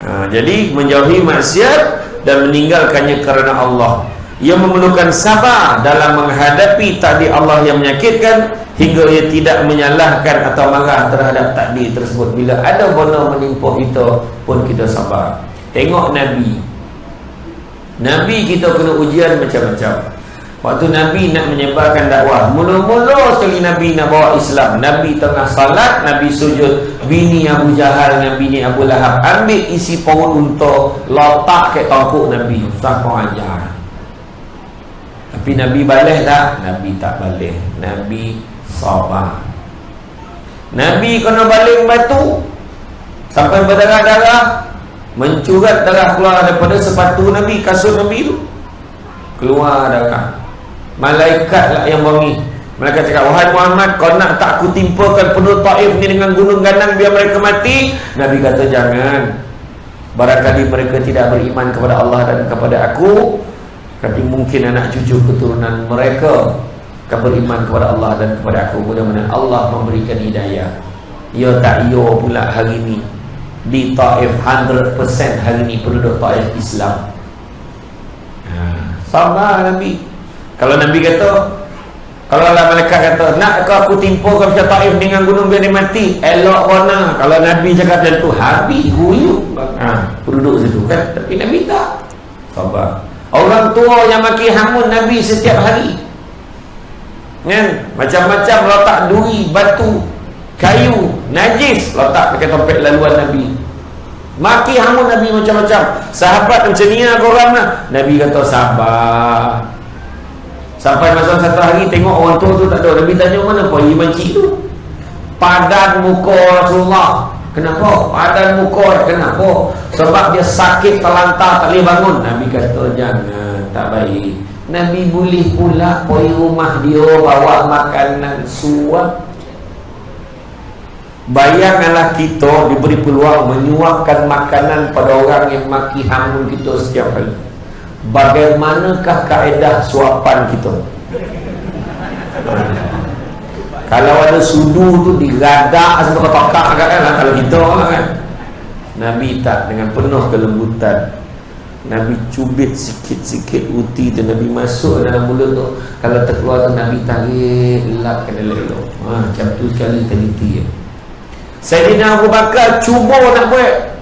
Jadi menjauhi maksiat dan meninggalkannya kerana Allah. Ia memerlukan sabar dalam menghadapi takdir Allah yang menyakitkan, hingga ia tidak menyalahkan atau marah terhadap takdir tersebut. Bila ada benda menimpa kita pun kita sabar. Tengok Nabi kita kena ujian macam-macam. Waktu Nabi nak menyebarkan dakwah, mula-mula sekali Nabi nak bawa Islam, Nabi tengah salat, Nabi sujud, bini Abu Jahal dengan bini Abu Lahab ambil isi perut unta, letak kat tongkok Nabi. Ustaz kau ajar. Tapi Nabi balik tak? Nabi tak balik. Nabi sabar. Nabi kena baling batu sampai berdarah-darah, mencurat darah keluar daripada sepatu Nabi, kasut Nabi tu keluar darah. Malaikat lah yang wangi. Malaikat cakap, wahai Muhammad, kau nak tak aku timpakan penduduk Taif ni dengan gunung ganang biar mereka mati? Nabi kata jangan. Barangkali mereka tidak beriman kepada Allah dan kepada aku, tapi mungkin anak cucu keturunan mereka akan beriman kepada Allah dan kepada aku. Mudah-mudahan Allah memberikan hidayah. Ya tak ya pula hari ni di Taif 100% hari ni penduduk Taif Islam. Sabar Nabi. Kalau Nabi kata, kalau Allah malaikat kata, nak ke aku timpakan macam Taif dengan gunung biar dia mati, elok warna. Kalau Nabi cakap macam tu, habis huyuk penduduk situ kan. Tapi Nabi tak. Sabar. Orang tua yang maki hamun Nabi setiap hari kan, macam-macam letak duri, batu, kayu, najis letak pakai topik laluan Nabi. Maki hamun Nabi macam-macam. Sahabat macam ni korang lah. Nabi kata sabar. Sampai masa satu hari tengok orang tua tu tak ada. Nabi tanya, mana Puan Makcik tu? Padan muka Rasulullah. Kenapa? Padan muka. Kenapa? Sebab dia sakit terlantar, tak boleh bangun. Nabi kata jangan, tak baik. Nabi boleh pula pergi rumah dia bawa makanan suap. Bayangkanlah kita diberi peluang menyuapkan makanan pada orang yang maki hamun kita setiap hari. Bagaimanakah kaedah suapan kita? Kalau ada sudu tu digadak sampai kotak kan, kalau kita kan. Nabi tak, dengan penuh kelembutan. Nabi cubit sikit-sikit uti tu, Nabi masuk dalam mulut tu. Kalau terkeluar tu Nabi tarik, lap kena elok. Macam tu sekali teliti. Sayyidina Abu Bakar cuba nak buat.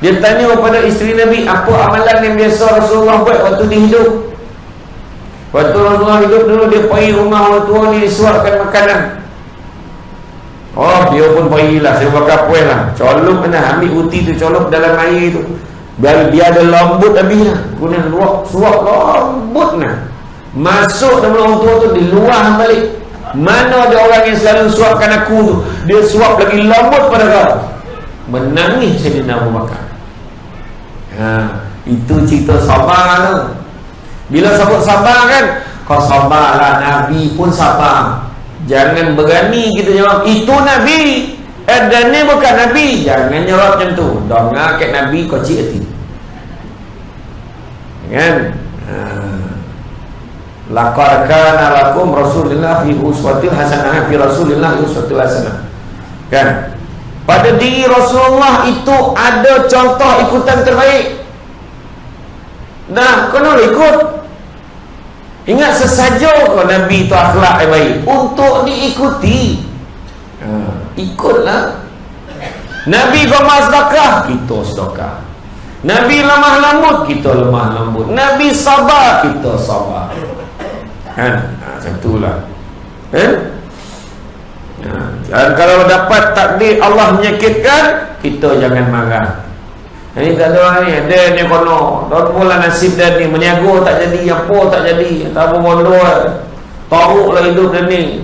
Dia tanya kepada isteri Nabi, apa amalan yang biasa Rasulullah buat waktu dia hidup? Waktu Rasulullah hidup dulu, dia pergi rumah orang tua ni, disuapkan makanan. Oh, dia pun pergilah, saya bakar puan lah, colok mana, ambil uti tu, colok dalam air tu, biar ada lembut habis lah. Kemudian suap lembut lah, masuk dalam orang tua tu, diluah balik. Mana ada orang yang selalu suapkan aku tu, dia suap lagi lembut pada kau. Menangis Sayyidina Abu Bakar. Itu cerita sabar tu. Bila sebut sabar kan, kau sabarlah, Nabi pun sabar. Jangan berani kita jawab itu Nabi, dan ni bukan Nabi. Jangan jawab macam tu. Dengar kat Nabi kau cik hati kan. Laqad kana lakum Rasulullah fi uswatin hasanah, fi Rasulillah uswatul hasanah kan. Pada diri Rasulullah itu ada contoh ikutan terbaik. Nah, kena ikut. Ingat sesaja kau Nabi itu akhlak yang baik untuk diikuti. Ikutlah. Nabi bermah sedekah, kita sedekah. Nabi lemah lembut, kita lemah lembut. Nabi sabar, kita sabar. Kan? Macam itulah. Dan kalau dapat takdir Allah menyakitkan, kita jangan marah. Ini tak ada ni, ada ni kono, tak pula nasib dia ni, meniaga tak jadi, apa tak jadi, tak apa bodoh, teruk lah hidup dia ni,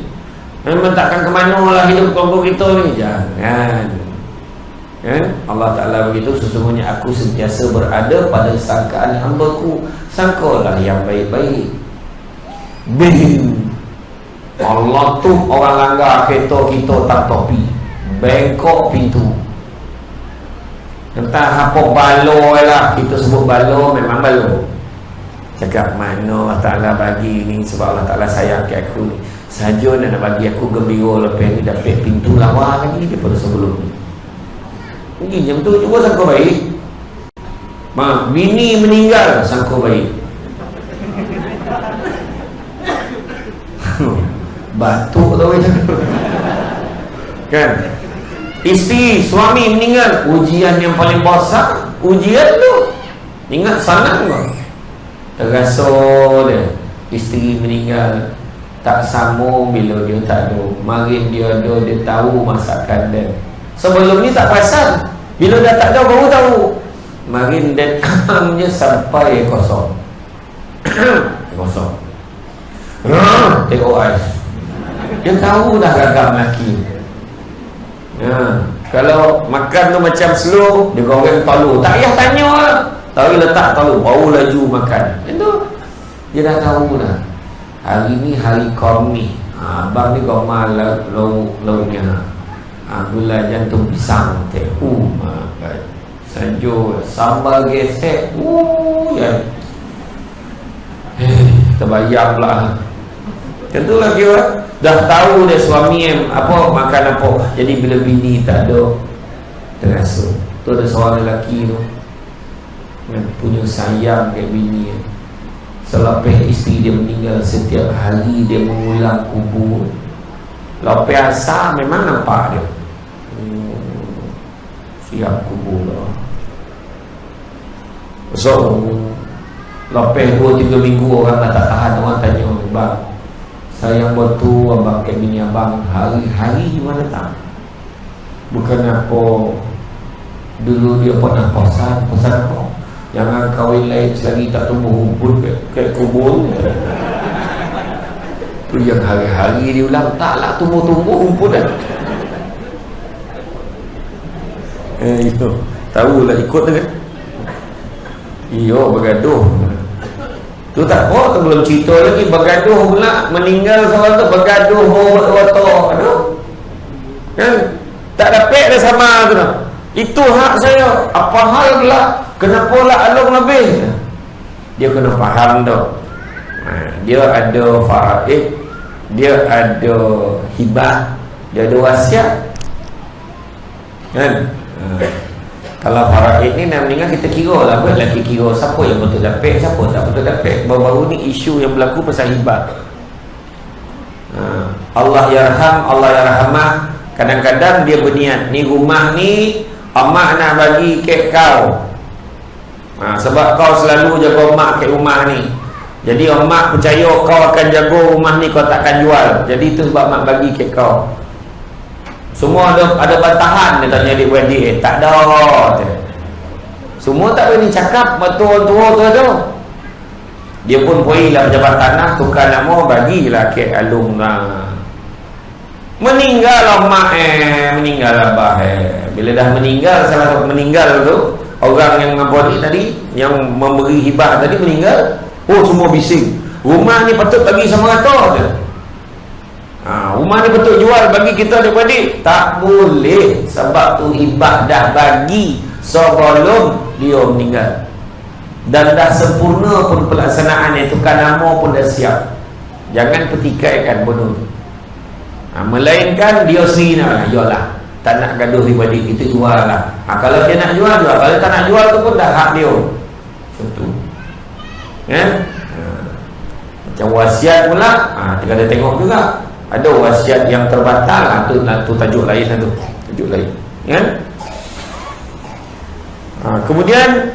memang takkan ke mana lah hidup kelompok kita ni. Jangan. Allah Ta'ala begitu, sesungguhnya aku sentiasa berada pada sangkaan hamba-Ku, sangkalah yang baik-baik. Allah tu orang langgar kereta kita tak topi, bengkok pintu, entah apa balo lah, kita sebut balo, memang balo. Cakap mana Allah Ta'ala bagi ni, sebab Allah Ta'ala sayang ke aku ni, saja nak bagi aku gembira lepas ni dapat pintu lawa lagi daripada sebelum ni. Mungkin jam tu cuba sangka baik. Bini meninggal, sangkut baik. Batuk tau kan. Isteri, suami meninggal, ujian yang paling besar. Ujian tu ingat sanang kau. Terasa dia isteri meninggal, tak sambung bila dia tak ada. Marin dia ada, dia tahu masakan dia. Sebelum ni tak pasal, bila dah tak ada baru tahu. Marin datangnya sampai kosong. Kosong. Tengok ais. Dia tahu dah gagam lelaki. Kalau makan tu macam slow, dia goreng telur, tak payah tanya lah. Tahu letak telur, baru laju makan. Itu dia dah tahu dah. Hari ni hari korni. Abang ni gomar lauknya. Gula jantung pisang teh. Sejuk sambal gesek. Ya. Terbayang pula. Tentulah kira dah tahu dia suami apa makan apa. Jadi bila bini tak ada, terasa. Tu ada seorang lelaki tu yang punya sayang ke bini. Selepas isteri dia meninggal, setiap hari dia mengulang kubur. Lepas asar memang nampak dia. Siap kubur lah. So lepas 2-3 minggu orang dah tak tahan. Orang tanya, bang, sayang betul abang ke bini abang, hari-hari mana tak? Bukan apa dulu dia pernah pesan apa? Jangan kahwin lain selagi tak tumbuh rumput ke kubur. Tu yang hari-hari dia ulang, taklah tumbuh-tumbuh rumput dah. Itu tahulah ikut tu kan. Iyo bergaduh. Tu tak apa, tu belum cerita lagi. Bergaduh pula, meninggal seorang tu bergaduh watak. Aduh, kan tak dapat dah sama tu dah. Itu hak saya. Apa hal pula? Kenapa lah alung lebih? Dia kena faham tu. Dia ada faraid, dia ada hibah, dia ada wasiat, kan? Kalau faraid ni nak meninggal, kita kira lah, lelaki kira siapa yang betul dapat, siapa tak betul dapat. Baru-baru ni isu yang berlaku pasal hibah. Allah yarham, Allah yarhamah. Kadang-kadang dia berniat, ni rumah ni amak nak bagi ke kau. Sebab kau selalu jaga mak ke rumah ni, jadi mak percaya kau akan jaga rumah ni, kau takkan jual. Jadi itu sebab mak bagi ke kau. Semua ada bantahan. Dia tanya adik-beradik, tak ada. Semua tak berani cakap, betul tua tu ada. Dia pun pergilah pejabat tanah, tukar nama, bagilah ke alung lah. Meninggal lah mak meninggal abah Bila dah meninggal, salah satu meninggal tu, orang yang apa ni tadi, yang memberi hibah tadi meninggal. Oh, semua bising, rumah ni patut bagi sama rata je. Rumah ni patut jual bagi kita adik-adik. Tak boleh, sebab tu hibah dah bagi sebelum dia meninggal. Dan dah sempurna pun pelaksanaan itu, kan nama pun dah siap. Jangan petikaikan benda tu. Melainkan dia sendiri nak, yalah, tak nak gaduh adik-adik, kita jual lah. Kalau dia nak jual, jual. Kalau tak nak jual tu pun dah hak dia. Contoh macam wasiat pula, kita ada tengok juga. Ada wasiat yang terbatal, tu tajuk lain lah tu. Tajuk lain, kan? Kemudian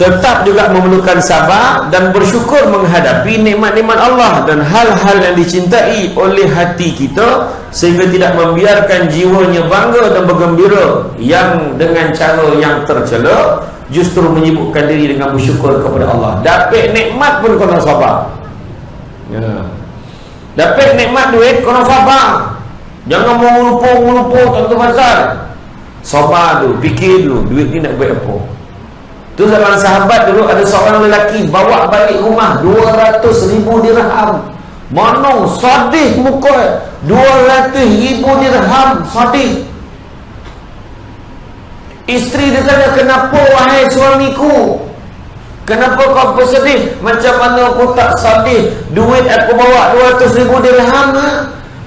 tetap juga memerlukan sabar dan bersyukur menghadapi nikmat-nikmat Allah dan hal-hal yang dicintai oleh hati kita, sehingga tidak membiarkan jiwanya bangga dan bergembira yang dengan cara yang tercela, justru menyibukkan diri dengan bersyukur kepada Allah. Dapat nikmat pun kena sabar. Dapat nikmat duit kena sabar. Jangan mengelupa tentu pasal. Sabar dulu, fikir dulu, duit ni nak buat apa. Tu zaman sahabat dulu, ada seorang lelaki bawa balik rumah 200,000 dirham. Mana sedih muka, 200,000 dirham, sedih. Isteri dia tanya, kenapa wahai suamiku? Kenapa kau bersedih? Macam mana aku tak sedih? Duit aku bawa 200,000 dirham.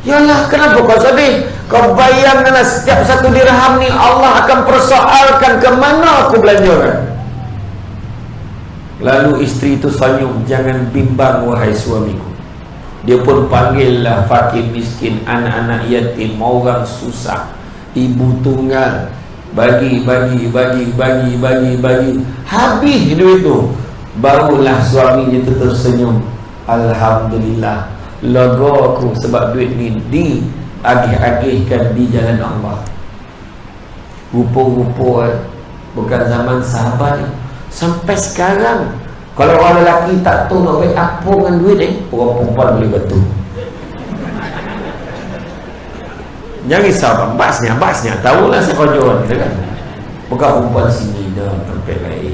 Yalah, kenapa kau sedih? Kau bayangkanlah, setiap satu dirham ni Allah akan persoalkan ke mana aku belanjakan. Lalu isteri itu senyum, jangan bimbang wahai suamiku. Dia pun panggillah fakir miskin, anak-anak yatim, orang susah, ibu tunggal, bagi. Habis duit tu, barulah suaminya itu tersenyum. Alhamdulillah, lega aku sebab duit ni diagih-agihkan di jalan Allah. Rupa-rupa bukan zaman sahabat ni. Sampai sekarang kalau orang lelaki tak tahu nak buat apa dengan duit ni, orang perempuan boleh bantu. Jangan risau, basnya tahulah sekojoran kita kan. Bukan perempuan sini dah tempat lain.